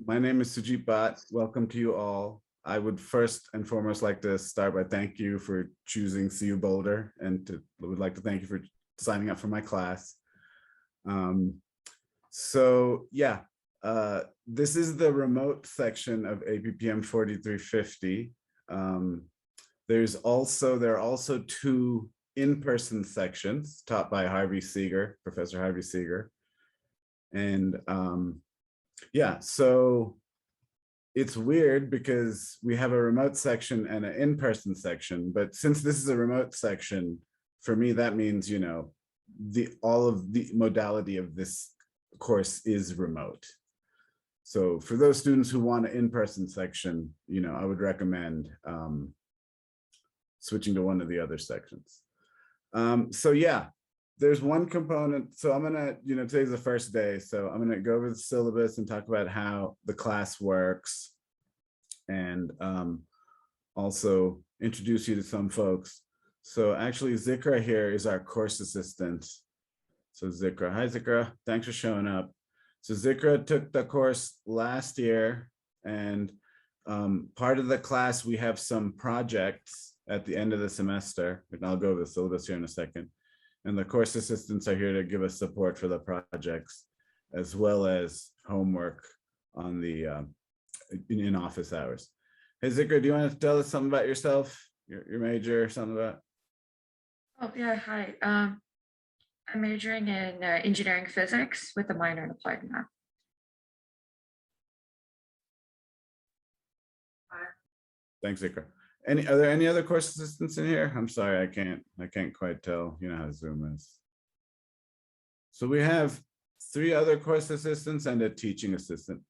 My name is Sujit Bhatt. Welcome to you all. I would first and foremost like to start by thank you for choosing CU Boulder, and would like to thank you for signing up for my class. This is the remote section of APPM 4350. There are also two in-person sections taught by Professor Harvey Seeger. And so it's weird because we have a remote section and an in-person section, but since this is a remote section, for me, that means, all of the modality of this course is remote. So for those students who want an in-person section, I would recommend switching to one of the other sections. There's one component. So I'm gonna, today's the first day. So I'm gonna go over the syllabus and talk about how the class works, and also introduce you to some folks. So actually Zikra here is our course assistant. So Zikra, hi Zikra, thanks for showing up. So Zikra took the course last year, and part of the class, we have some projects at the end of the semester, and I'll go over the syllabus here in a second. And the course assistants are here to give us support for the projects, as well as homework on the in office hours. Hey Zikra, do you want to tell us something about yourself, your major, or something about? Oh yeah, hi. I'm majoring in engineering physics with a minor in applied math. Thanks, Zikra. Are there any other course assistants in here? I'm sorry, I can't quite tell. You know how Zoom is. So we have 3 other course assistants and a teaching assistant.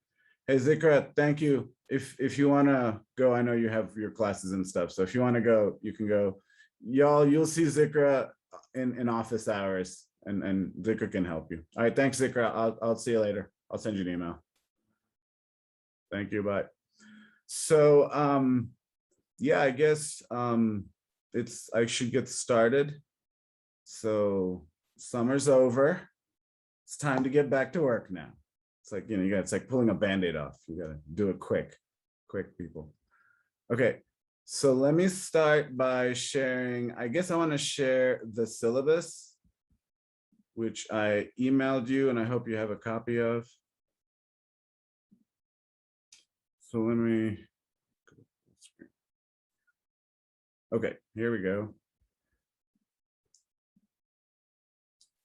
Hey Zikra, thank you. If you want to go, I know you have your classes and stuff. So if you want to go, you can go. You'll see Zikra in office hours, and Zikra can help you. All right, thanks Zikra. I'll see you later. I'll send you an email. Thank you, bye. So yeah, I guess I should get started. So summer's over. It's time to get back to work now. It's like, it's like pulling a Band-Aid off. You gotta do it quick people. Okay, so let me start by sharing. I guess I want to share the syllabus, which I emailed you, and I hope you have a copy of. So let me. Okay, here we go.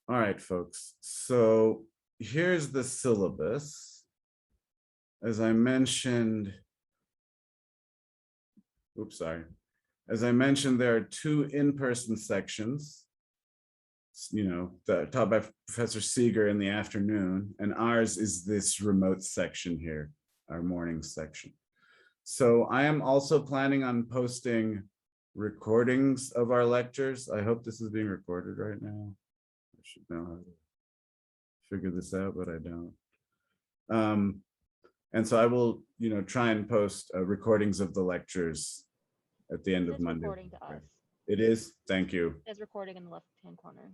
All right, folks. So here's the syllabus. As I mentioned, As I mentioned, there are 2 in-person sections, taught by Professor Seeger in the afternoon, and ours is this remote section here, our morning section. So I am also planning on posting recordings of our lectures. I hope this is being recorded right now. I should know how to figure this out, but I don't. And so I will, try and post recordings of the lectures at the end of Monday. Recording to us. It is. Thank you. It's recording in the left-hand corner.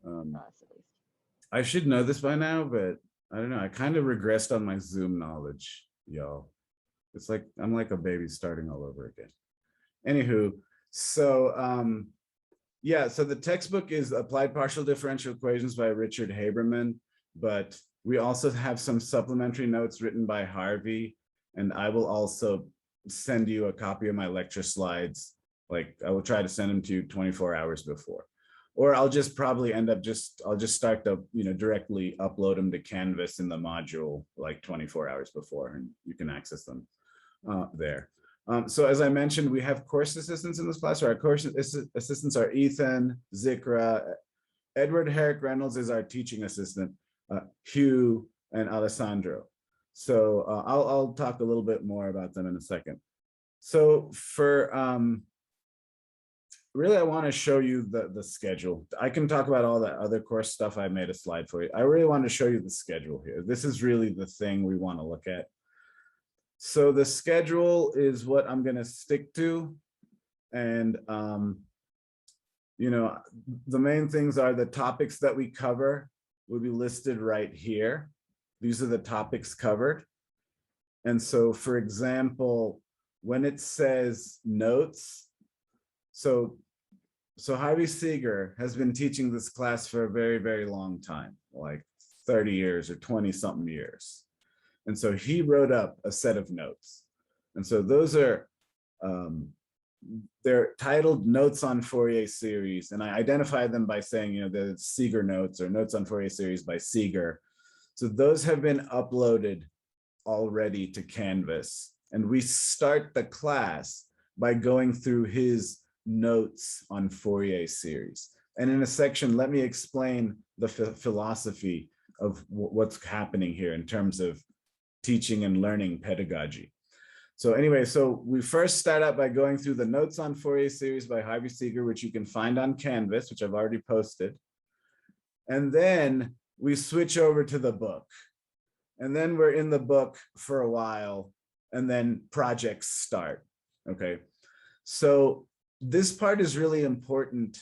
Us, at least. I should know this by now, but I don't know. I kind of regressed on my Zoom knowledge, y'all. It's like I'm like a baby starting all over again. Anywho, so so the textbook is Applied Partial Differential Equations by Richard Haberman, but we also have some supplementary notes written by Harvey, and I will also send you a copy of my lecture slides. Like I will try to send them to you 24 hours before, or I'll just probably end up I'll just start to directly upload them to Canvas in the module like 24 hours before, and you can access them there. So as I mentioned, we have course assistants in this class. Our course assistants are Ethan, Zikra, Edward Herrick Reynolds is our teaching assistant, Hugh, and Alessandro. So I'll talk a little bit more about them in a second. So for really, I want to show you the schedule. I can talk about all that other course stuff. I made a slide for you. I really want to show you the schedule here. This is really the thing we want to look at. So the schedule is what I'm going to stick to. And, the main things are the topics that we cover will be listed right here. These are the topics covered. And so, for example, when it says notes, so Harvey Seeger has been teaching this class for a very, very long time, like 30 years or 20 something years. And so he wrote up a set of notes. And so those are, they're titled Notes on Fourier Series. And I identified them by saying, you know, the Seeger notes or Notes on Fourier Series by Seeger. So those have been uploaded already to Canvas. And we start the class by going through his notes on Fourier series. And in a section, let me explain the philosophy of what's happening here in terms of teaching and learning pedagogy. So anyway, so we first start out by going through the Notes on Fourier Series by Harvey Seeger, which you can find on Canvas, which I've already posted. And then we switch over to the book. And then we're in the book for a while, and then projects start, okay? So this part is really important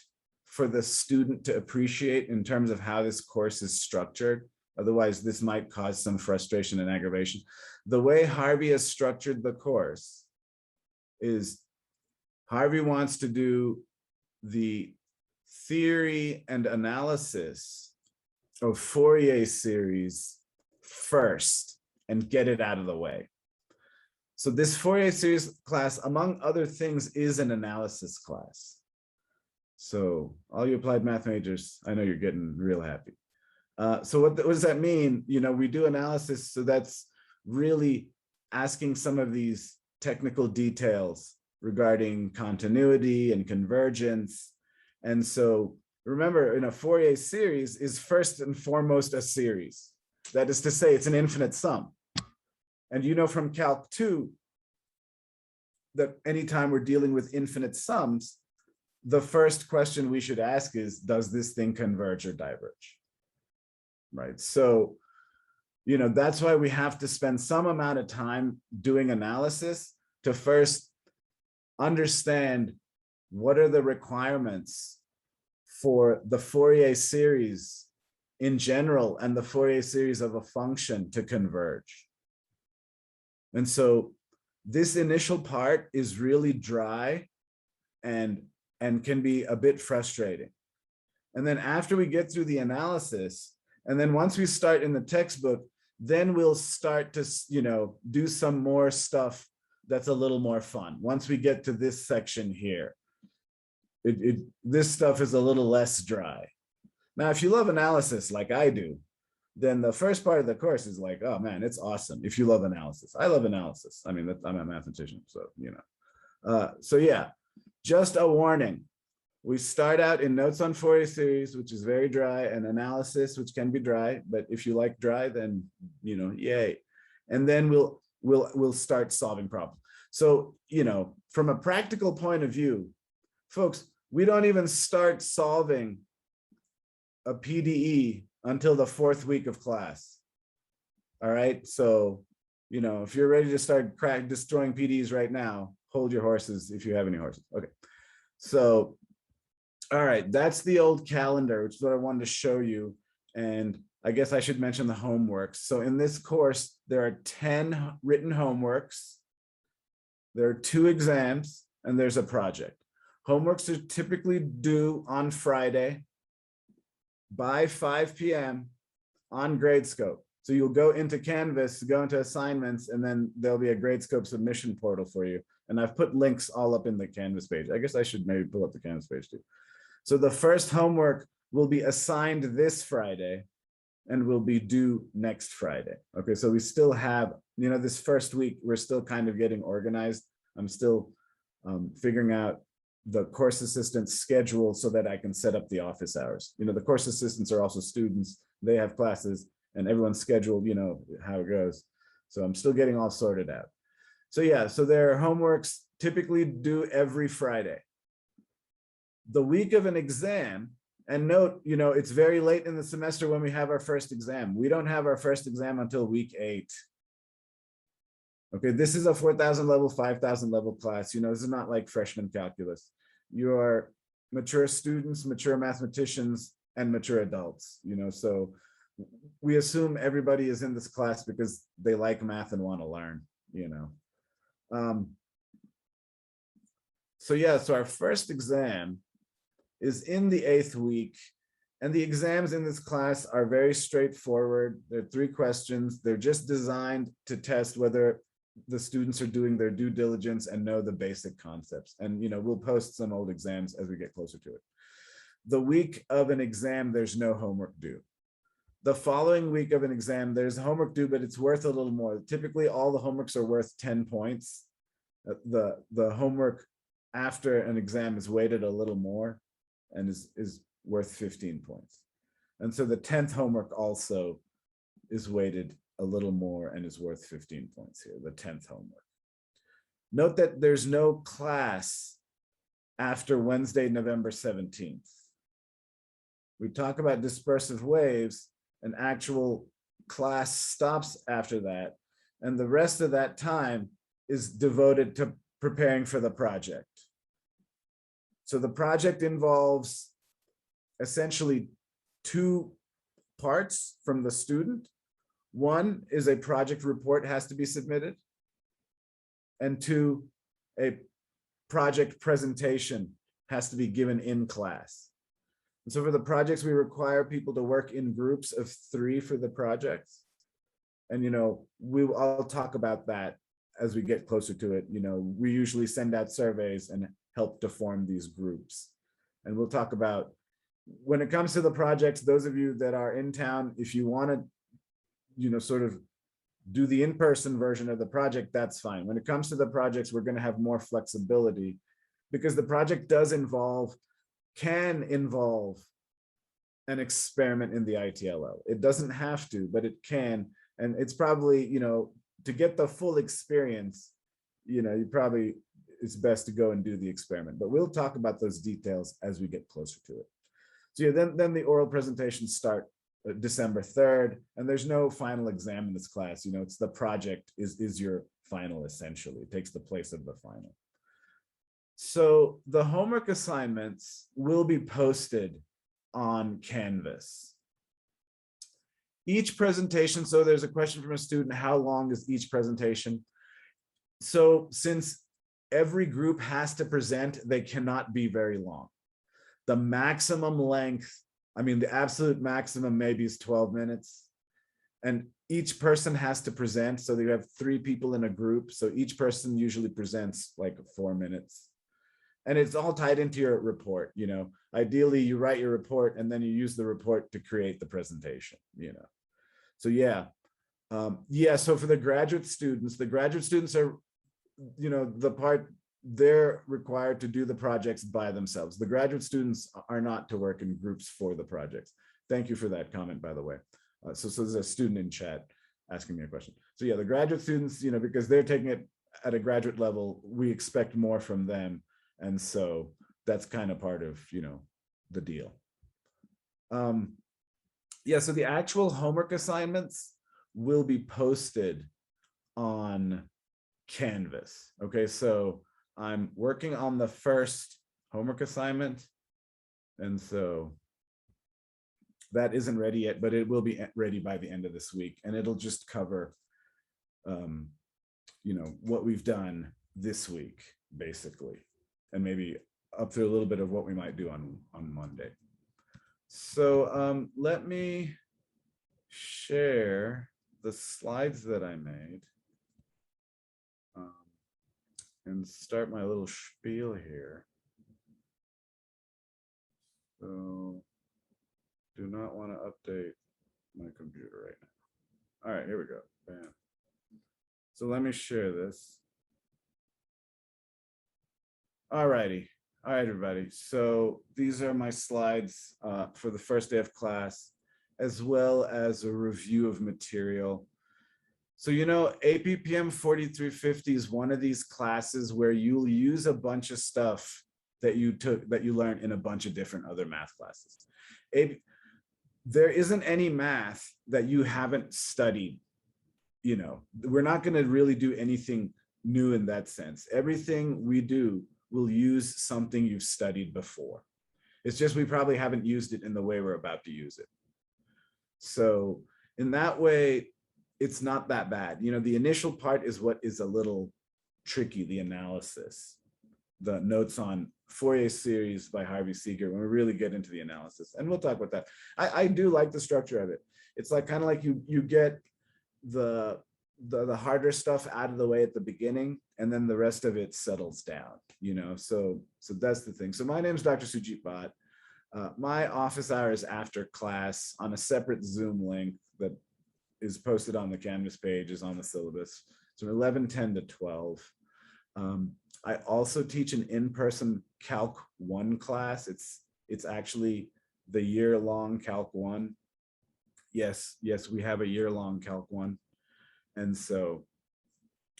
for the student to appreciate in terms of how this course is structured. Otherwise, this might cause some frustration and aggravation. The way Harvey has structured the course is Harvey wants to do the theory and analysis of Fourier series first and get it out of the way. So this Fourier series class, among other things, is an analysis class. So all you applied math majors, I know you're getting real happy. So what does that mean? You know, we do analysis, so that's really asking some of these technical details regarding continuity and convergence. And so remember, in a Fourier series is first and foremost a series. That is to say, it's an infinite sum. And you know from Calc 2 that anytime we're dealing with infinite sums, the first question we should ask is, does this thing converge or diverge? Right. So, you know, that's why we have to spend some amount of time doing analysis to first understand what are the requirements for the Fourier series in general and the Fourier series of a function to converge. And so this initial part is really dry and can be a bit frustrating. And then after we get through the analysis, and then once we start in the textbook, then we'll start to, you know, do some more stuff that's a little more fun. Once we get to this section here, this stuff is a little less dry. Now, if you love analysis like I do, then the first part of the course is like, oh man, it's awesome. If you love analysis, I love analysis. I mean, I'm a mathematician, so, you know. So yeah, just a warning. We start out in Notes on Fourier series, which is very dry, and analysis, which can be dry, but if you like dry, then, you know, yay. And then we'll start solving problems. So, you know, from a practical point of view, folks, we don't even start solving a PDE until the 4th week of class. All right, so, you know, if you're ready to start destroying PDEs right now, hold your horses if you have any horses. Okay, so, all right, that's the old calendar, which is what I wanted to show you. And I guess I should mention the homeworks. So in this course, there are 10 written homeworks. There are 2 exams, and there's a project. Homeworks are typically due on Friday by 5 p.m. on Gradescope. So you'll go into Canvas, go into assignments, and then there'll be a Gradescope submission portal for you. And I've put links all up in the Canvas page. I guess I should maybe pull up the Canvas page too. So the first homework will be assigned this Friday and will be due next Friday. Okay, so we still have, you know, this first week, we're still kind of getting organized. I'm still figuring out the course assistant's schedule so that I can set up the office hours. You know, the course assistants are also students. They have classes and everyone's scheduled, you know, how it goes. So I'm still getting all sorted out. So yeah, so their homeworks typically due every Friday. The week of an exam, and note, you know, it's very late in the semester when we have our first exam. We don't have our first exam until week 8. Okay, this is a 4,000 level, 5,000 level class. You know, this is not like freshman calculus. You are mature students, mature mathematicians, and mature adults, you know, so we assume everybody is in this class because they like math and want to learn, you know. So yeah, so our first exam is in the 8th week, and the exams in this class are very straightforward. They're 3 questions. They're just designed to test whether the students are doing their due diligence and know the basic concepts. And, you know, we'll post some old exams as we get closer to it. The week of an exam, there's no homework due. The following week of an exam, there's homework due, but it's worth a little more. Typically, all the homeworks are worth 10 points. The homework after an exam is weighted a little more and is worth 15 points. And so the 10th homework also is weighted a little more and is worth 15 points here, the 10th homework. Note that there's no class after Wednesday, November 17th. We talk about dispersive waves, an actual class stops after that, and the rest of that time is devoted to preparing for the project. So the project involves essentially 2 parts from the student. One is a project report has to be submitted, and 2, a project presentation has to be given in class. And so for the projects, we require people to work in groups of 3 for the projects. And, you know, I'll talk about that as we get closer to it. You know, we usually send out surveys and help to form these groups. And we'll talk about, when it comes to the projects, those of you that are in town, if you want to, you know, sort of do the in-person version of the project, that's fine. When it comes to the projects, we're going to have more flexibility because the project can involve an experiment in the ITLO. It doesn't have to, but it can. And it's probably, you know, to get the full experience, you know, it's best to go and do the experiment, but we'll talk about those details as we get closer to it. So yeah, then the oral presentations start December 3rd, and there's no final exam in this class. You know, it's the project is your final, essentially. It takes the place of the final. So the homework assignments will be posted on Canvas. Each presentation, so there's a question from a student, how long is each presentation? So since every group has to present, they cannot be very long. The maximum length, I mean, the absolute maximum maybe is 12 minutes. And each person has to present. So you have 3 people in a group. So each person usually presents like 4 minutes. And it's all tied into your report. You know, ideally you write your report and then you use the report to create the presentation, you know. So yeah. So for the graduate students are, you know, the part they're required to do the projects by themselves. The graduate students are not to work in groups for the projects. Thank you for that comment, by the way. So there's a student in chat asking me a question. So yeah, the graduate students, you know, because they're taking it at a graduate level, we expect more from them. And so that's kind of part of, you know, the deal. Yeah, so the actual homework assignments will be posted on Canvas. Okay, so I'm working on the first homework assignment. And so that isn't ready yet, but it will be ready by the end of this week. And it'll just cover, you know, what we've done this week, basically. And maybe up through a little bit of what we might do on Monday. So let me share the slides that I made. And start my little spiel here. So do not want to update my computer right now. All right, here we go. Bam. So let me share this. All righty. All right, everybody. So these are my slides for the first day of class, as well as a review of material. So, you know, APPM 4350 is one of these classes where you'll use a bunch of stuff that you learned in a bunch of different other math classes. There isn't any math that you haven't studied. You know, we're not going to really do anything new in that sense. Everything we do will use something you've studied before. It's just we probably haven't used it in the way we're about to use it. So in that way, it's not that bad. You know, the initial part is what is a little tricky, the analysis, the notes on Fourier series by Harvey Seeger, when we really get into the analysis. And we'll talk about that. I do like the structure of it. It's like kind of like you get the harder stuff out of the way at the beginning, and then the rest of it settles down, you know. So that's the thing. So my name is Dr. Sujit Bhatt. My office hour is after class on a separate Zoom link that is posted on the Canvas page, is on the syllabus. So 11:10 to 12. I also teach an in-person Calc 1 class. It's actually the year-long Calc 1. Yes, we have a year-long Calc 1. And so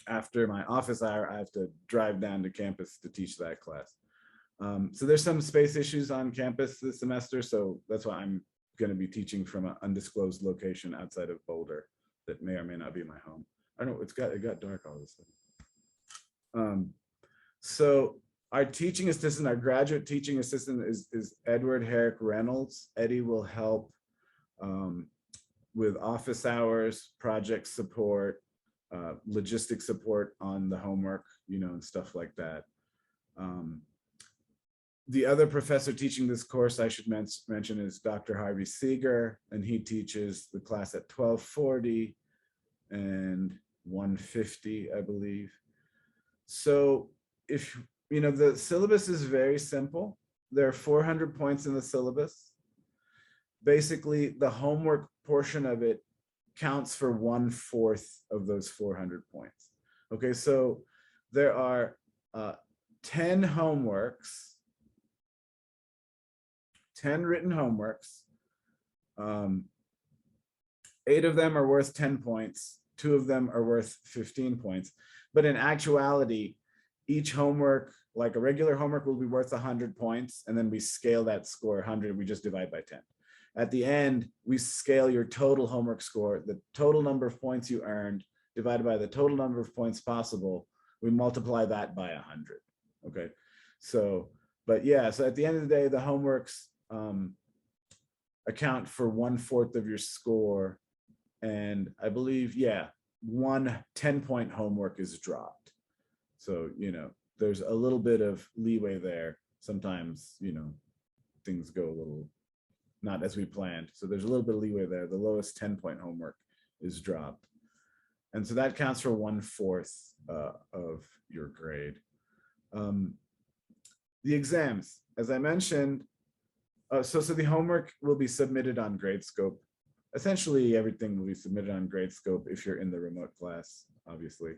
after my office hour, I have to drive down to campus to teach that class. So there's some space issues on campus this semester, so that's why I'm going to be teaching from an undisclosed location outside of Boulder that may or may not be my home. I don't know, it got dark all of a sudden. So our teaching assistant, our graduate teaching assistant is Edward Herrick Reynolds. Eddie will help with office hours, project support, logistic support on the homework, you know, and stuff like that. The other professor teaching this course I should mention is Dr. Harvey Seeger, and he teaches the class at 12:40 and 1:50, I believe. So if, you know, the syllabus is very simple. There are 400 points in the syllabus. Basically, the homework portion of it counts for 1/4 of those 400 points. Okay, so there are 10 homeworks, 10 written homeworks. 8 of them are worth 10 points. 2 of them are worth 15 points. But in actuality, each homework, like a regular homework, will be worth 100 points. And then we scale that score 100, we just divide by 10. At the end, we scale your total homework score, the total number of points you earned, divided by the total number of points possible. We multiply that by 100. Okay, so, but yeah, so at the end of the day, the homeworks account for 1/4 of your score. And I believe, yeah, one 10-point homework is dropped. So, you know, there's a little bit of leeway there. Sometimes, you know, things go a little not as we planned. So there's a little bit of leeway there. The lowest 10-point homework is dropped. And so that counts for 1/4 of your grade. The exams, as I mentioned, so the homework will be submitted on Gradescope. Essentially, everything will be submitted on Gradescope if you're in the remote class, obviously.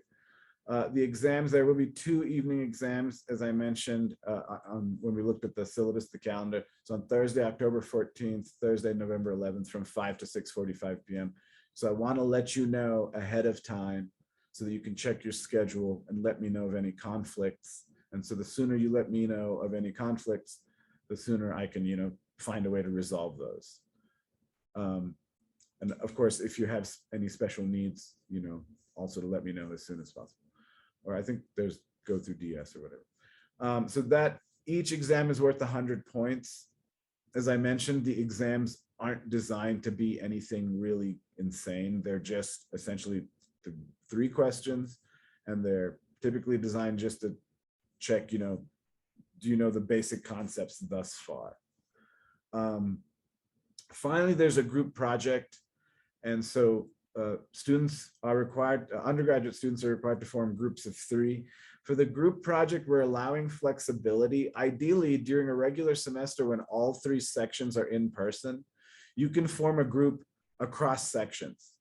The exams, there will be 2 evening exams, as I mentioned, when we looked at the syllabus, the calendar. So on Thursday, October 14th, Thursday, November 11th, from 5 to 6:45 p.m. So I want to let you know ahead of time so that you can check your schedule and let me know of any conflicts. And so the sooner you let me know of any conflicts, the sooner I can, you know, find a way to resolve those. And of course, if you have any special needs, you know, also to let me know as soon as possible. Or I think there's go through DS or whatever. So that each exam is worth 100 points. As I mentioned, the exams aren't designed to be anything really insane. They're just essentially 3 questions, and they're typically designed just to check, you know, do you know the basic concepts thus far? Finally, there's a group project. And so students are required, undergraduate students are required to form groups of 3. For the group project, we're allowing flexibility. Ideally, during a regular semester when all 3 sections are in person, you can form a group across sections.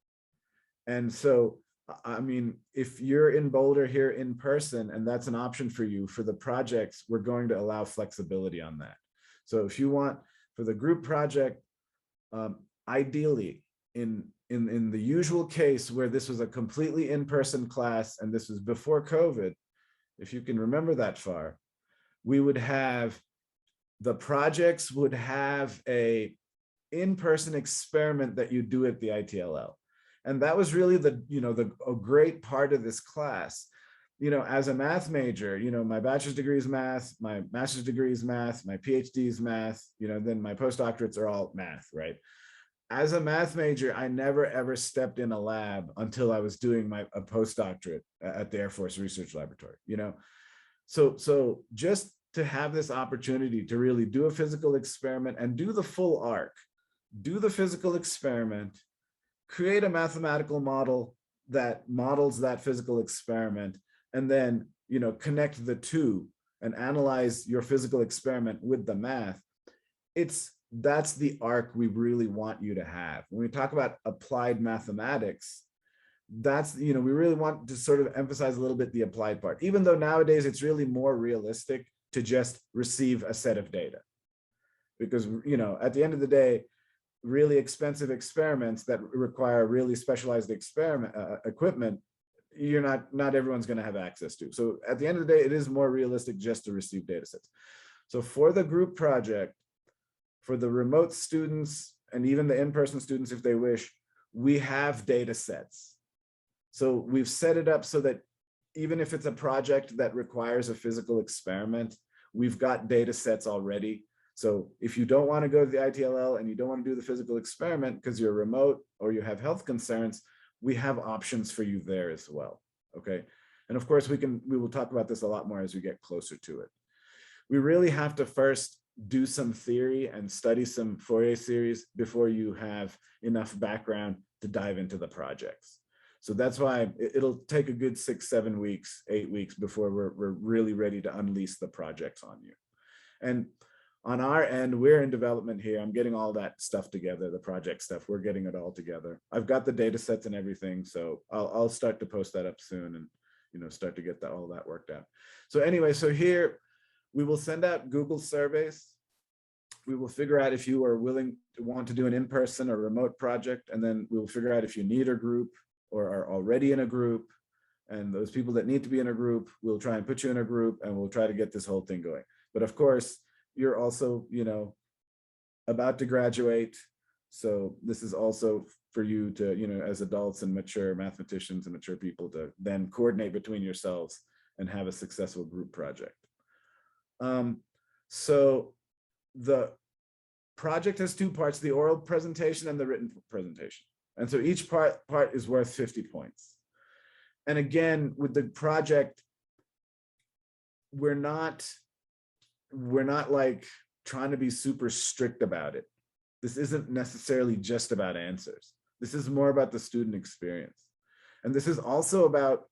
And so, I mean, if you're in Boulder here in person and that's an option for you, for the projects, we're going to allow flexibility on that. So if you want, for the group project, ideally, in the usual case where this was a completely in-person class and this was before COVID, if you can remember that far, we would have, the projects would have a in-person experiment that you do at the ITLL. And that was really the, you know, a great part of this class. You know, as a math major, you know, my bachelor's degree is math, my master's degree is math, my PhD is math, you know, then my postdoctorates are all math, right? as a math major, I never ever stepped in a lab until I was doing a postdoctorate at the Air Force Research Laboratory, you know? So just to have this opportunity to really do a physical experiment and do the full arc, do the physical experiment, create a mathematical model that models that physical experiment, and then, you know, connect the two and analyze your physical experiment with the math. That's the arc we really want you to have. When we talk about applied mathematics, that's, you know, we really want to sort of emphasize a little bit the applied part, even though nowadays it's really more realistic to just receive a set of data. Because, you know, at the end of the day, really expensive experiments that require really specialized equipment, not everyone's going to have access to. So at the end of the day, it is more realistic just to receive data sets. So for the group project, for the remote students and even the in-person students, if they wish, we have data sets. So we've set it up so that even if it's a project that requires a physical experiment, we've got data sets already. So if you don't want to go to the ITLL and you don't want to do the physical experiment because you're remote or you have health concerns, we have options for you there as well. Okay. And of course, we will talk about this a lot more as we get closer to it. We really have to first do some theory and study some Fourier series before you have enough background to dive into the projects. So that's why it'll take a good 6, 7 weeks, 8 weeks before we're really ready to unleash the projects on you. And on our end, we're in development here. I'm getting all that stuff together, the project stuff. We're getting it all together. I've got the data sets and everything, so I'll start to post that up soon and, you know, start to get all that worked out. So anyway, so here we will send out Google surveys. We will figure out if you are willing to want to do an in-person or remote project, and then we'll figure out if you need a group or are already in a group. And those people that need to be in a group, we'll try and put you in a group and we'll try to get this whole thing going. But of course, you're also, you know, about to graduate. So this is also for you to, you know, as adults and mature mathematicians and mature people to then coordinate between yourselves and have a successful group project. So the project has 2 parts, the oral presentation and the written presentation. And so each part is worth 50 points. And again, with the project, we're not like trying to be super strict about it. This isn't necessarily just about answers. This is more about the student experience. And this is also about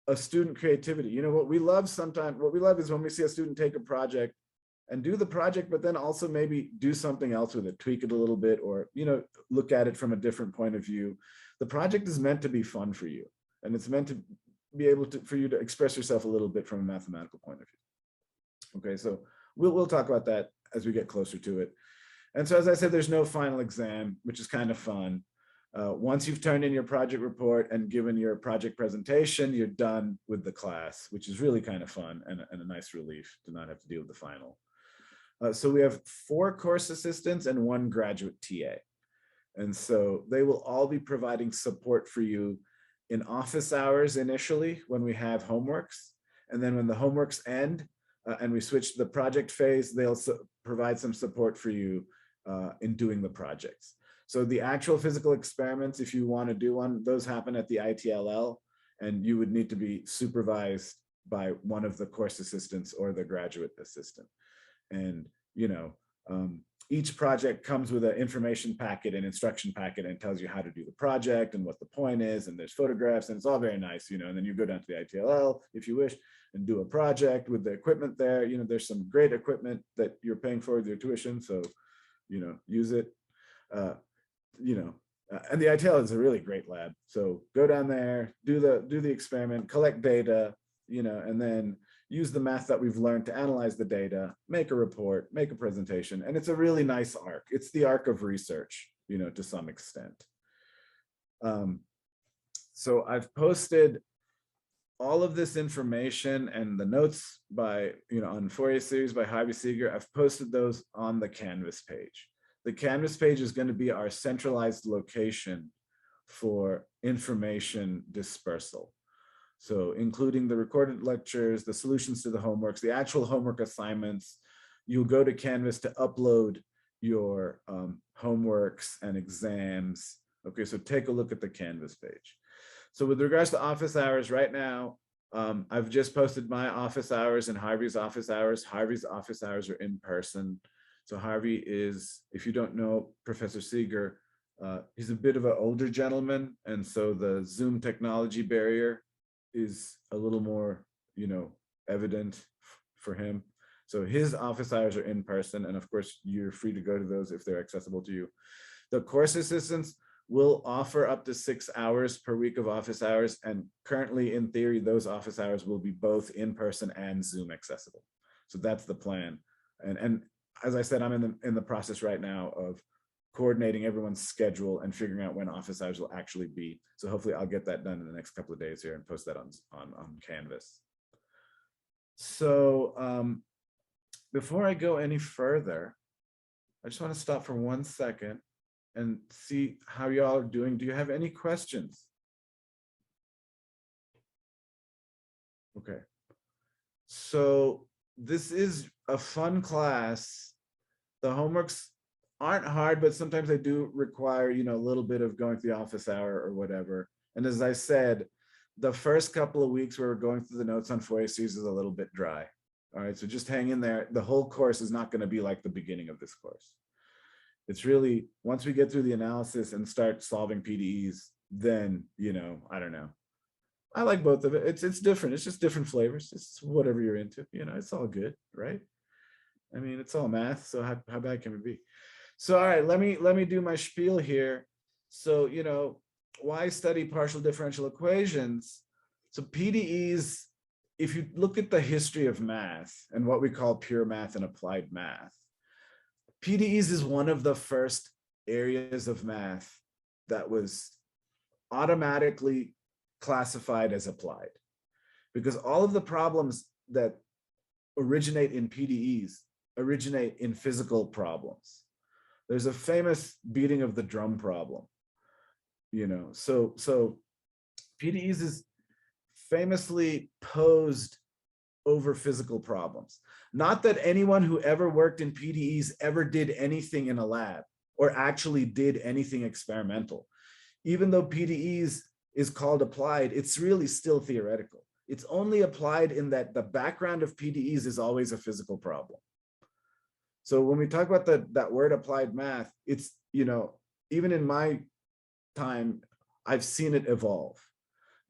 a student creativity. You know, what we love is when we see a student take a project and do the project, but then also maybe do something else with it, tweak it a little bit, or, you know, look at it from a different point of view. The project is meant to be fun for you. And it's meant to be able to, for you to express yourself a little bit from a mathematical point of view. Okay, so we'll talk about that as we get closer to it. And so, as I said, there's no final exam, which is kind of fun. Once you've turned in your project report and given your project presentation, you're done with the class, which is really kind of fun and a nice relief to not have to deal with the final. So we have 4 course assistants and 1 graduate TA. And so they will all be providing support for you in office hours initially when we have homeworks. And then when the homeworks end and we switch to the project phase, they'll provide some support for you in doing the projects. So the actual physical experiments, if you want to do one, those happen at the ITLL, and you would need to be supervised by one of the course assistants or the graduate assistant. And, you know, each project comes with an information packet, an instruction packet, and tells you how to do the project and what the point is, and there's photographs, and it's all very nice, you know, and then you go down to the ITLL if you wish and do a project with the equipment there. You know, there's some great equipment that you're paying for with your tuition, so, you know, use it. You know, and the ITL is a really great lab. So go down there, do the experiment, collect data, you know, and then use the math that we've learned to analyze the data, make a report, make a presentation. And it's a really nice arc. It's the arc of research, you know, to some extent. So I've posted all of this information and the notes by, you know, on Fourier Series by Harvey Seeger. I've posted those on the Canvas page. The Canvas page is going to be our centralized location for information dispersal. So including the recorded lectures, the solutions to the homeworks, the actual homework assignments. You'll go to Canvas to upload your homeworks and exams. Okay, so take a look at the Canvas page. So with regards to office hours right now, I've just posted my office hours and Harvey's office hours. Harvey's office hours are in person. So Harvey is, if you don't know Professor Seeger, he's a bit of an older gentleman. And so the Zoom technology barrier is a little more, evident for him. So his office hours are in person. And of course, you're free to go to those if they're accessible to you. The course assistants will offer up to 6 hours per week of office hours. And currently, in theory, those office hours will be both in person and Zoom accessible. So that's the plan. And as I said, I'm in the process right now of coordinating everyone's schedule and figuring out when office hours will actually be. So hopefully I'll get that done in the next couple of days here and post that on Canvas. So before I go any further, I just want to stop for 1 second and see how y'all are doing. Do you have any questions? Okay. So this is a fun class. The homeworks aren't hard, but sometimes they do require, a little bit of going through the office hour or whatever. And as I said, the first couple of weeks where we're going through the notes on Fourier Series is a little bit dry. All right, so just hang in there. The whole course is not going to be like the beginning of this course. It's really, once we get through the analysis and start solving PDEs, then, I don't know. I like both of it. It's different. It's just different flavors. It's whatever you're into. It's all good, right? I mean, it's all math. So how bad can it be? So, all right, let me do my spiel here. So, why study partial differential equations? So PDEs, if you look at the history of math and what we call pure math and applied math, PDEs is one of the first areas of math that was automatically classified as applied, because all of the problems that originate in PDEs originate in physical problems. There's a famous beating of the drum problem, so PDEs is famously posed over physical problems. Not that anyone who ever worked in PDEs ever did anything in a lab or actually did anything experimental. Even though PDEs is called applied, it's really still theoretical. It's only applied in that the background of PDEs is always a physical problem. So when we talk about that word applied math, it's, even in my time, I've seen it evolve.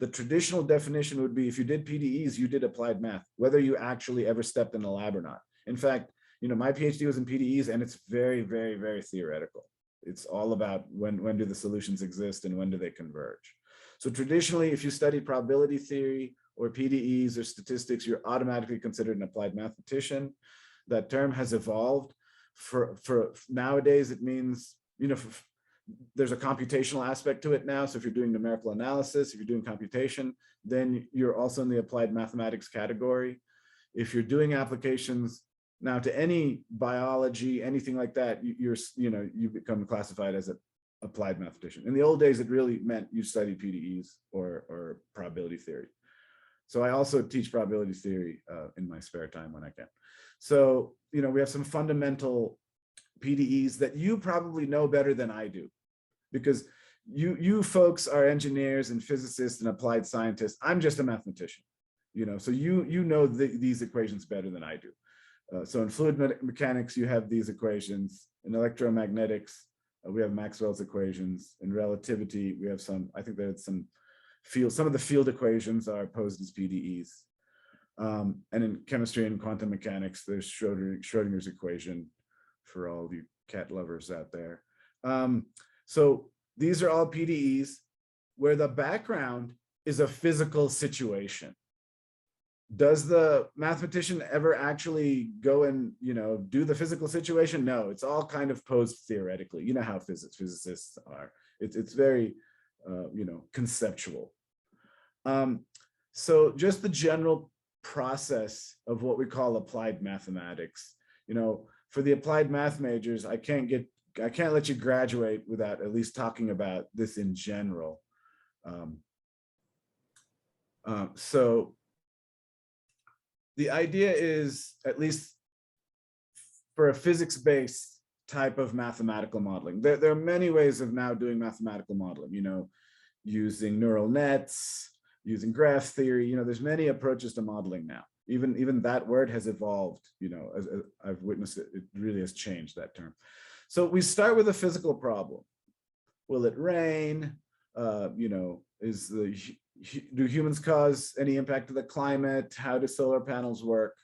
The traditional definition would be if you did PDEs, you did applied math, whether you actually ever stepped in a lab or not. In fact, my PhD was in PDEs, and it's very, very, very theoretical. It's all about when do the solutions exist and when do they converge. So traditionally, if you study probability theory or PDEs or statistics, you're automatically considered an applied mathematician. That term has evolved. For nowadays, it means, there's a computational aspect to it now. So if you're doing numerical analysis, if you're doing computation, then you're also in the applied mathematics category. If you're doing applications now to any biology, anything like that, you become classified as an applied mathematician. In the old days, it really meant you studied PDEs or probability theory. So I also teach probability theory in my spare time when I can. So, we have some fundamental PDEs that you probably know better than I do, because you folks are engineers and physicists and applied scientists. I'm just a mathematician, so you know these equations better than I do. So in fluid mechanics, you have these equations. In electromagnetics, we have Maxwell's equations. In relativity, we have I think there's some of the field equations are posed as PDEs. And in chemistry and quantum mechanics, there's Schrodinger's equation for all you cat lovers out there. So these are all PDEs where the background is a physical situation. Does the mathematician ever actually go and do the physical situation? No, it's all kind of posed theoretically. You know how physicists are. It's very conceptual. So just the general process of what we call applied mathematics. For the applied math majors, I can't let you graduate without at least talking about this in general. So the idea is, at least for a physics-based type of mathematical modeling. There are many ways of now doing mathematical modeling, using neural nets, using graph theory, there's many approaches to modeling now. Even that word has evolved, as I've witnessed it, it really has changed, that term. So we start with a physical problem. Will it rain? Do humans cause any impact to the climate? How do solar panels work?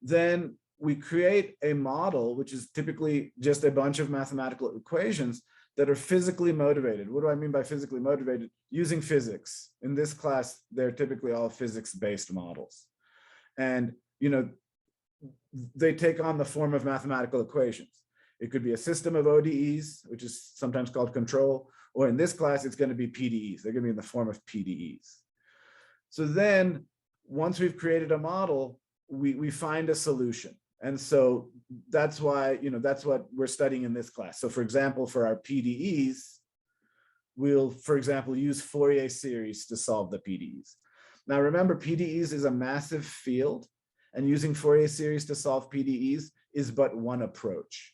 Then we create a model, which is typically just a bunch of mathematical equations that are physically motivated. What do I mean by physically motivated? Using physics. In this class, they're typically all physics-based models. And, they take on the form of mathematical equations. It could be a system of ODEs, which is sometimes called control, or in this class, it's going to be PDEs. They're going to be in the form of PDEs. So then once we've created a model, we find a solution. And so that's why, that's what we're studying in this class. So for example, for our PDEs, we'll, for example, use Fourier series to solve the PDEs. Now remember, PDEs is a massive field, and using Fourier series to solve PDEs is but one approach.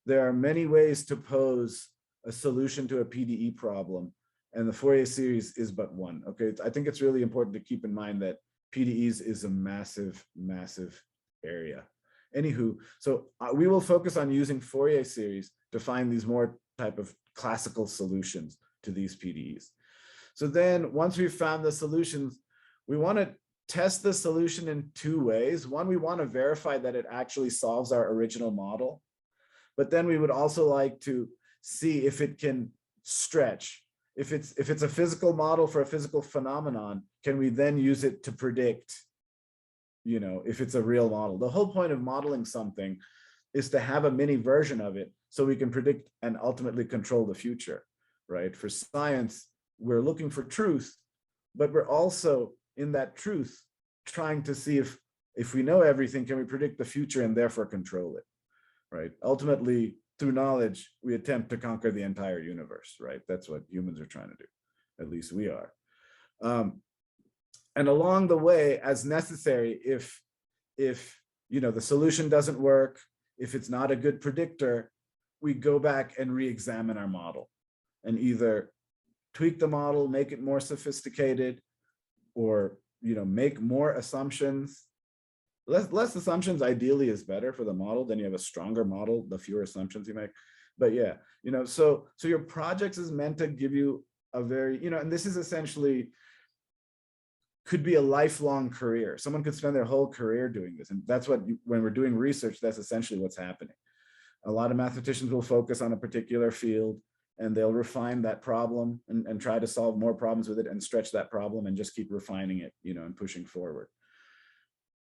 There are many ways to pose a solution to a PDE problem, and the Fourier series is but one. Okay, I think it's really important to keep in mind that PDEs is a massive, massive area. Anywho, so we will focus on using Fourier series to find these more type of classical solutions to these PDEs. So then once we've found the solutions, we want to test the solution in two ways. One, we want to verify that it actually solves our original model, but then we would also like to see if it can stretch. If it's a physical model for a physical phenomenon, can we then use it to predict, if it's a real model? The whole point of modeling something is to have a mini version of it so we can predict and ultimately control the future, right? For science, we're looking for truth, but we're also in that truth trying to see if we know everything, can we predict the future and therefore control it, right? Ultimately, through knowledge, we attempt to conquer the entire universe, right? That's what humans are trying to do. At least we are. And along the way, as necessary, if the solution doesn't work, if it's not a good predictor, we go back and re-examine our model and either tweak the model, make it more sophisticated, or make more assumptions. Less assumptions ideally is better for the model. Then you have a stronger model, the fewer assumptions you make. But yeah, so your projects is meant to give you a very, and this is essentially could be a lifelong career. Someone could spend their whole career doing this. And that's what, when we're doing research, that's essentially what's happening. A lot of mathematicians will focus on a particular field and they'll refine that problem and try to solve more problems with it and stretch that problem and just keep refining it, and pushing forward.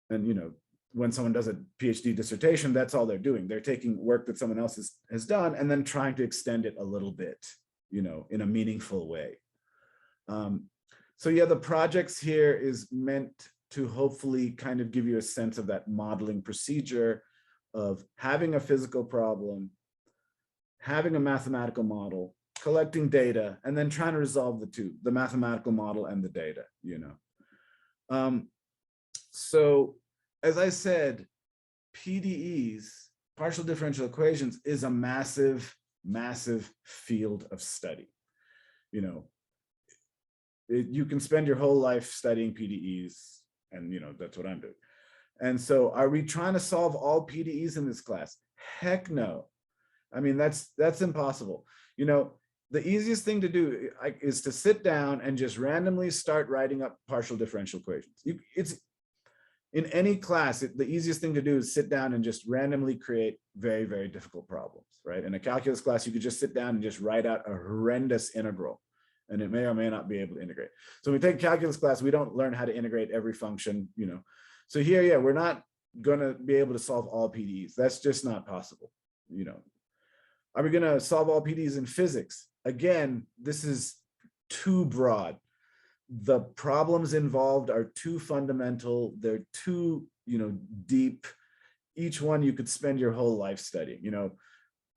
And, when someone does a PhD dissertation, that's all they're doing. They're taking work that someone else has done and then trying to extend it a little bit, in a meaningful way. So yeah, the projects here is meant to hopefully kind of give you a sense of that modeling procedure of having a physical problem, having a mathematical model, collecting data, and then trying to resolve the two, the mathematical model and the data, So as I said, PDEs, partial differential equations, is a massive, massive field of study. You can spend your whole life studying PDEs, and that's what I'm doing. And so are we trying to solve all PDEs in this class? Heck no. I mean, that's impossible. The easiest thing to do is to sit down and just randomly start writing up partial differential equations. It's in any class, the easiest thing to do is sit down and just randomly create very, very difficult problems, right? In a calculus class, you could just sit down and just write out a horrendous integral, and it may or may not be able to integrate. So when we take a calculus class, we don't learn how to integrate every function, So here, yeah, we're not going to be able to solve all PDEs. That's just not possible, Are we going to solve all PDEs in physics? Again, this is too broad. The problems involved are too fundamental. They're too, deep. Each one you could spend your whole life studying.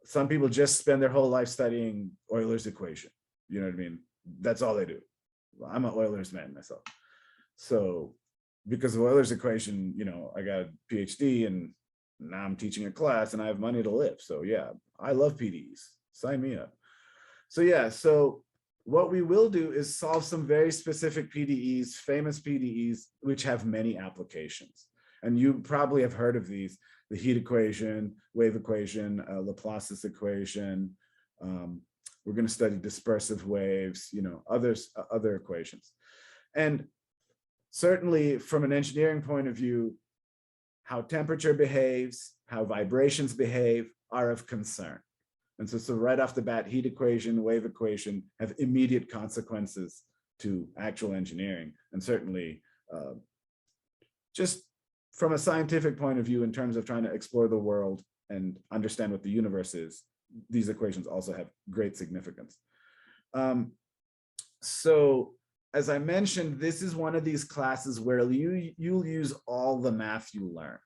Some people just spend their whole life studying Euler's equation. You know what I mean? That's all they do. I'm an Euler's man myself. So because of Euler's equation, I got a PhD, and now I'm teaching a class and I have money to live. So yeah, I love PDEs. Sign me up. So yeah, so what we will do is solve some very specific PDEs, famous PDEs, which have many applications. And you probably have heard of these: the heat equation, wave equation, Laplace's equation. We're going to study dispersive waves, other equations. And certainly from an engineering point of view, how temperature behaves, how vibrations behave are of concern. And so right off the bat, heat equation, wave equation have immediate consequences to actual engineering. And certainly just from a scientific point of view, in terms of trying to explore the world and understand what the universe is, these equations also have great significance. So as I mentioned, this is one of these classes where you'll use all the math you learned.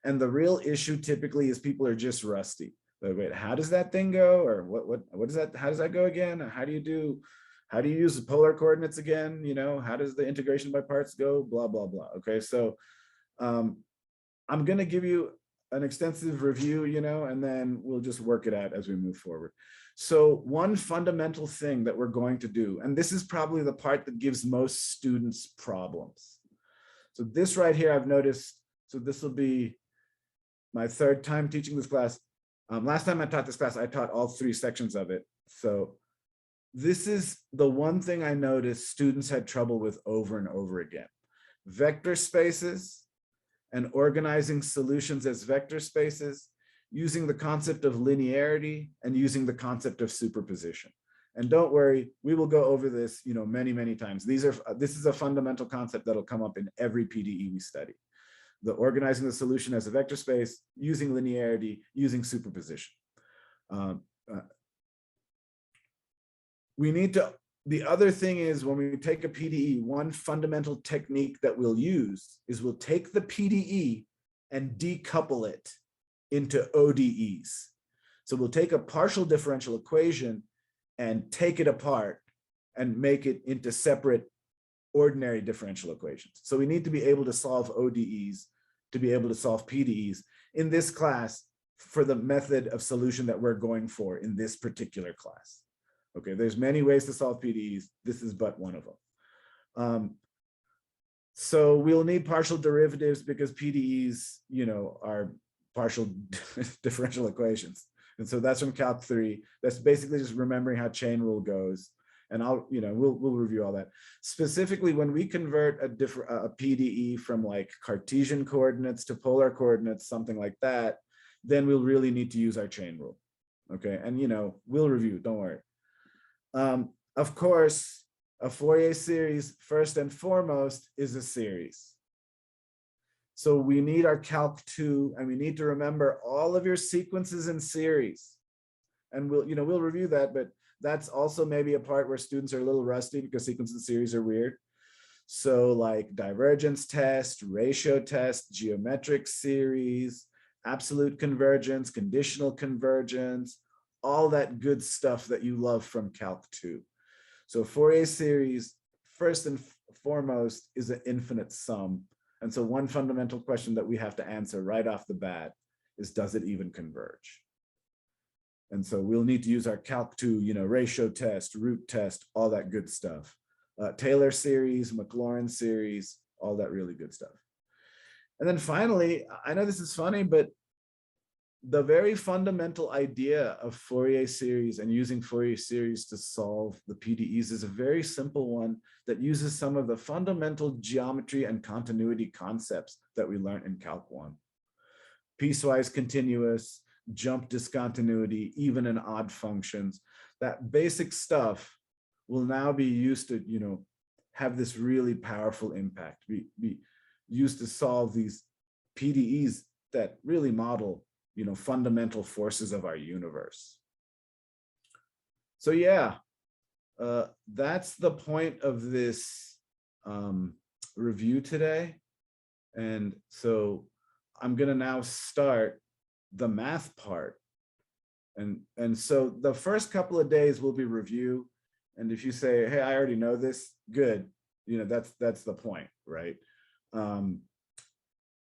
And the real issue typically is people are just rusty. Like, wait, how does that thing go? Or what is that? How does that go again? How do you use the polar coordinates again? How does the integration by parts go? Blah, blah, blah. Okay, so I'm going to give you an extensive review, and then we'll just work it out as we move forward. So one fundamental thing that we're going to do, and this is probably the part that gives most students problems. So this right here, I've noticed, so this will be my third time teaching this class. Last time I taught this class, I taught all 3 sections of it. So this is the one thing I noticed students had trouble with over and over again: vector spaces and organizing solutions as vector spaces, using the concept of linearity and using the concept of superposition. And don't worry, we will go over this, many, many times. This is a fundamental concept that'll come up in every PDE we study: the organizing the solution as a vector space, using linearity, using superposition. The other thing is, when we take a PDE, one fundamental technique that we'll use is we'll take the PDE and decouple it into ODEs. So we'll take a partial differential equation and take it apart and make it into separate ordinary differential equations. So we need to be able to solve ODEs to be able to solve PDEs in this class for the method of solution that we're going for in this particular class. Okay, there's many ways to solve PDEs. This is but one of them. So we'll need partial derivatives because PDEs, are partial differential equations. And so that's from Calc 3. That's basically just remembering how chain rule goes. And we'll review all that. Specifically, when we convert a PDE from like Cartesian coordinates to polar coordinates, something like that, then we'll really need to use our chain rule. Okay, and we'll review, don't worry. Of course, a Fourier series, first and foremost, is a series. So we need our Calc 2, and we need to remember all of your sequences in series. And we'll review that, but that's also maybe a part where students are a little rusty because sequences in series are weird. So like divergence test, ratio test, geometric series, absolute convergence, conditional convergence, all that good stuff that you love from Calc 2. So Fourier series, first and foremost, is an infinite sum. And so one fundamental question that we have to answer right off the bat is, does it even converge? And so we'll need to use our Calc 2, ratio test, root test, all that good stuff. Taylor series, Maclaurin series, all that really good stuff. And then finally, I know this is funny, but the very fundamental idea of Fourier series and using Fourier series to solve the PDEs is a very simple one that uses some of the fundamental geometry and continuity concepts that we learned in Calc 1. Piecewise continuous, jump discontinuity, even and odd functions. That basic stuff will now be used to, have this really powerful impact, be used to solve these PDEs that really model, fundamental forces of our universe. So yeah, that's the point of this review today. And so I'm gonna now start the math part. And so the first couple of days will be review. And if you say, hey, I already know this, good. That's the point, right?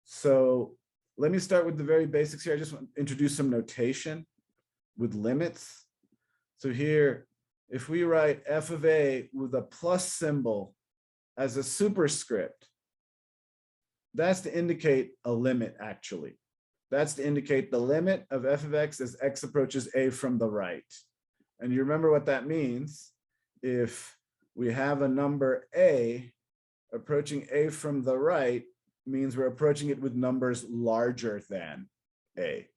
So let me start with the very basics here. I just want to introduce some notation with limits. So here, if we write f of a with a plus symbol as a superscript, that's to indicate a limit, actually. That's to indicate the limit of f of x as x approaches a from the right. And you remember what that means. If we have a number a approaching a from the right, means we're approaching it with numbers larger than a.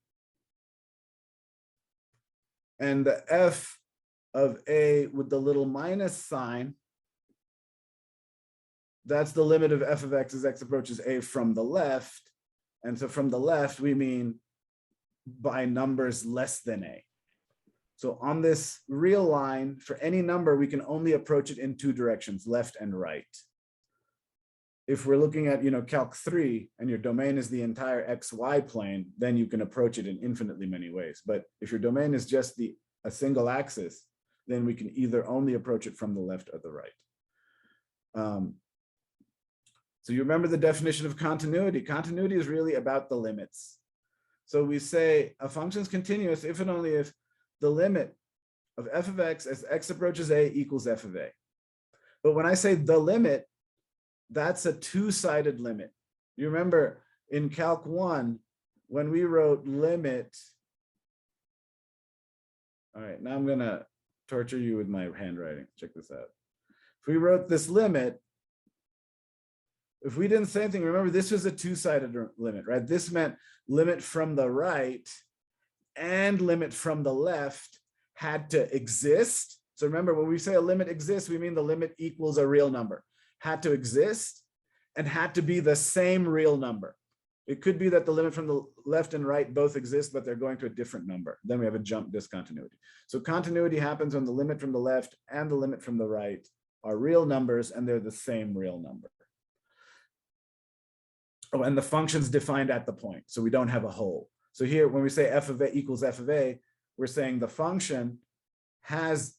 And the f of a with the little minus sign, that's the limit of f of x as x approaches a from the left. And so from the left, we mean by numbers less than a. So on this real line, for any number, we can only approach it in two directions, left and right. If we're looking at, Calc 3 and your domain is the entire XY plane, then you can approach it in infinitely many ways. But if your domain is just a single axis, then we can either only approach it from the left or the right. So you remember the definition of continuity. Continuity is really about the limits. So we say a function is continuous if and only if the limit of f of x as x approaches a equals f of a. But when I say the limit, that's a two-sided limit. You remember in Calc 1, when we wrote limit, all right, now I'm gonna torture you with my handwriting. Check this out. If we wrote this limit, if we didn't say anything, remember this was a two-sided limit, right? This meant limit from the right and limit from the left had to exist. So remember, when we say a limit exists, we mean the limit equals a real number. Had to exist and had to be the same real number. It could be that the limit from the left and right both exist, but they're going to a different number. Then we have a jump discontinuity. So continuity happens when the limit from the left and the limit from the right are real numbers and they're the same real number. Oh, and the function's defined at the point, so we don't have a hole. So here, when we say f of a equals f of a, we're saying the function has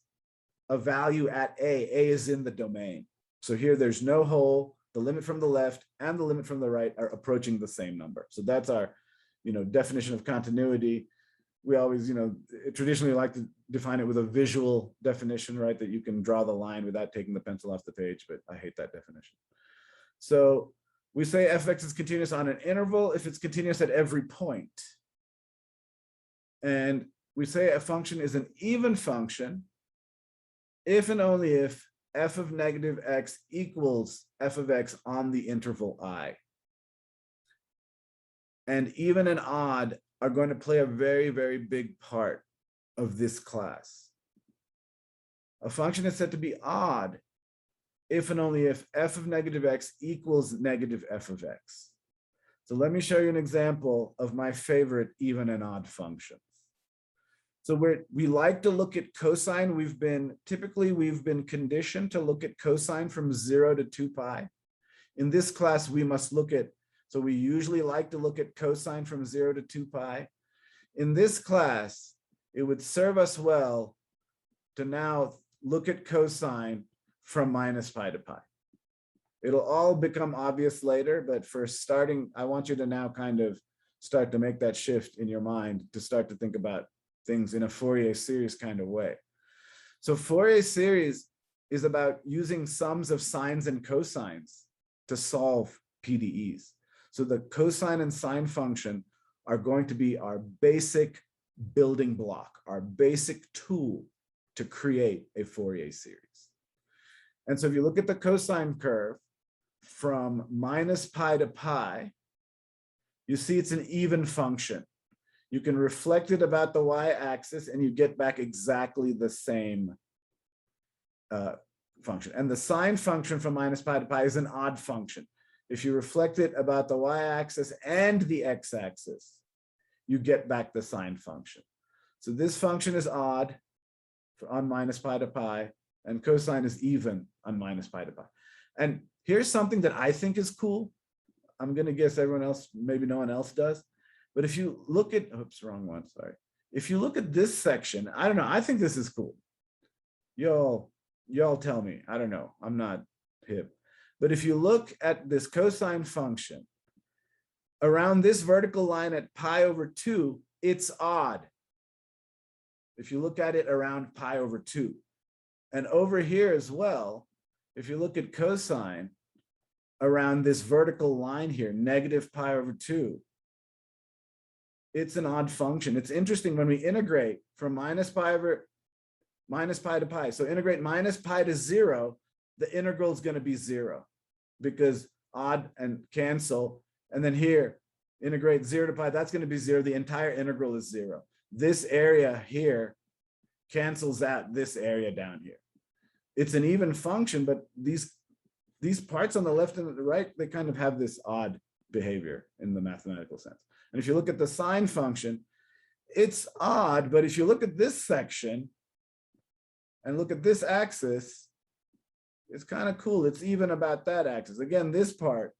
a value at a is in the domain. So here there's no hole, the limit from the left and the limit from the right are approaching the same number. So that's our, definition of continuity. We always, traditionally like to define it with a visual definition, right? That you can draw the line without taking the pencil off the page, but I hate that definition. So we say f of x is continuous on an interval if it's continuous at every point. And we say a function is an even function if and only if f of negative x equals f of x on the interval I. And even and odd are going to play a very, very big part of this class. A function is said to be odd if and only if f of negative x equals negative f of x. So let me show you an example of my favorite even and odd functions. So we like to look at cosine. Typically we've been conditioned to look at cosine from 0 to 2 pi. In this class, we must look at, so we usually like to look at cosine from 0 to 2 pi. In this class, it would serve us well to now look at cosine from minus pi to pi. It'll all become obvious later, but for starting, I want you to now kind of start to make that shift in your mind to start to think about things in a Fourier series kind of way. So Fourier series is about using sums of sines and cosines to solve PDEs. So the cosine and sine function are going to be our basic building block, our basic tool to create a Fourier series. And so if you look at the cosine curve from minus pi to pi, you see it's an even function. You can reflect it about the y-axis and you get back exactly the same function. And the sine function from minus pi to pi is an odd function. If you reflect it about the y-axis and the x-axis, you get back the sine function. So this function is odd on minus pi to pi, and cosine is even on minus pi to pi. And here's something that I think is cool. I'm going to guess everyone else, maybe no one else does. But if you look at, oops, wrong one, sorry. If you look at this section, I don't know, I think this is cool. Y'all tell me, I don't know, I'm not hip. But if you look at this cosine function, around this vertical line at pi over 2, it's odd. If you look at it around pi over 2. And over here as well, if you look at cosine around this vertical line here, negative pi over 2, it's an odd function. It's interesting when we integrate from minus pi to pi. So integrate minus pi to 0, the integral is going to be 0 because odd and cancel. And then here, integrate 0 to pi, that's going to be 0. The entire integral is 0. This area here cancels out this area down here. It's an even function, but these parts on the left and the right, they kind of have this odd behavior in the mathematical sense. And if you look at the sine function, it's odd, but if you look at this section and look at this axis, it's kind of cool. It's even about that axis. Again, this part,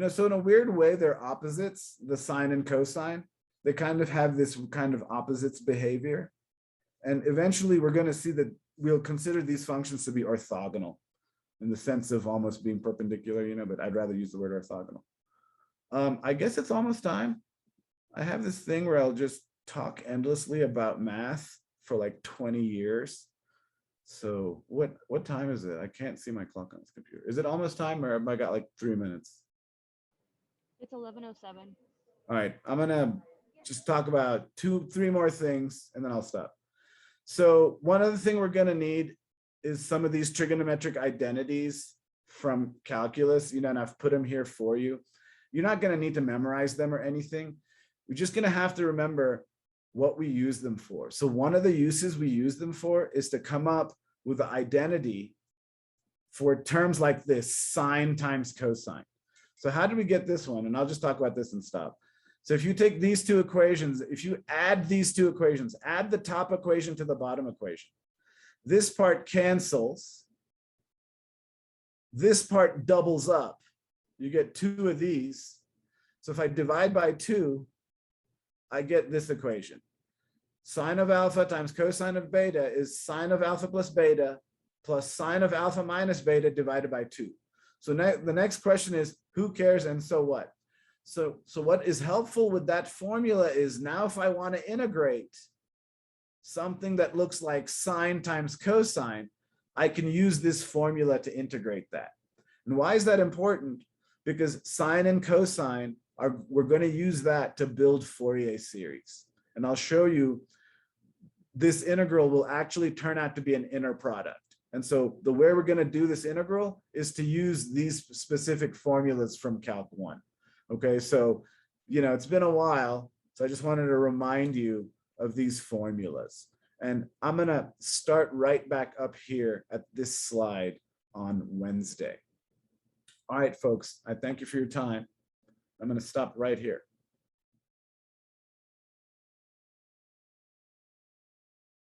so in a weird way, they're opposites, the sine and cosine. They kind of have this kind of opposites behavior. And eventually we're going to see that we'll consider these functions to be orthogonal in the sense of almost being perpendicular, but I'd rather use the word orthogonal. I guess it's almost time. I have this thing where I'll just talk endlessly about math for like 20 years. So what time is it? I can't see my clock on this computer. Is it almost time or have I got like 3 minutes? It's 11:07. All right, I'm gonna just talk about 2-3 more things and then I'll stop. So one other thing we're gonna need is some of these trigonometric identities from calculus, and I've put them here for you. You're not gonna need to memorize them or anything. You're just gonna have to remember what we use them for. So one of the uses we use them for is to come up with the identity for terms like this, sine times cosine. So how do we get this one? And I'll just talk about this and stop. So if you take these two equations, if you add these two equations, add the top equation to the bottom equation. This part cancels. This part doubles up. You get 2 of these. So if I divide by 2, I get this equation. Sine of alpha times cosine of beta is sine of alpha plus beta plus sine of alpha minus beta divided by 2. So the next question is, who cares and so what? So what is helpful with that formula is now if I want to integrate something that looks like sine times cosine, I can use this formula to integrate that. And why is that important? Because sine and cosine we're going to use that to build Fourier series. And I'll show you this integral will actually turn out to be an inner product. And so the way we're going to do this integral is to use these specific formulas from Calc 1. Okay, so, it's been a while, so I just wanted to remind you of these formulas. And I'm going to start right back up here at this slide on Wednesday. All right, folks, I thank you for your time. I'm going to stop right here.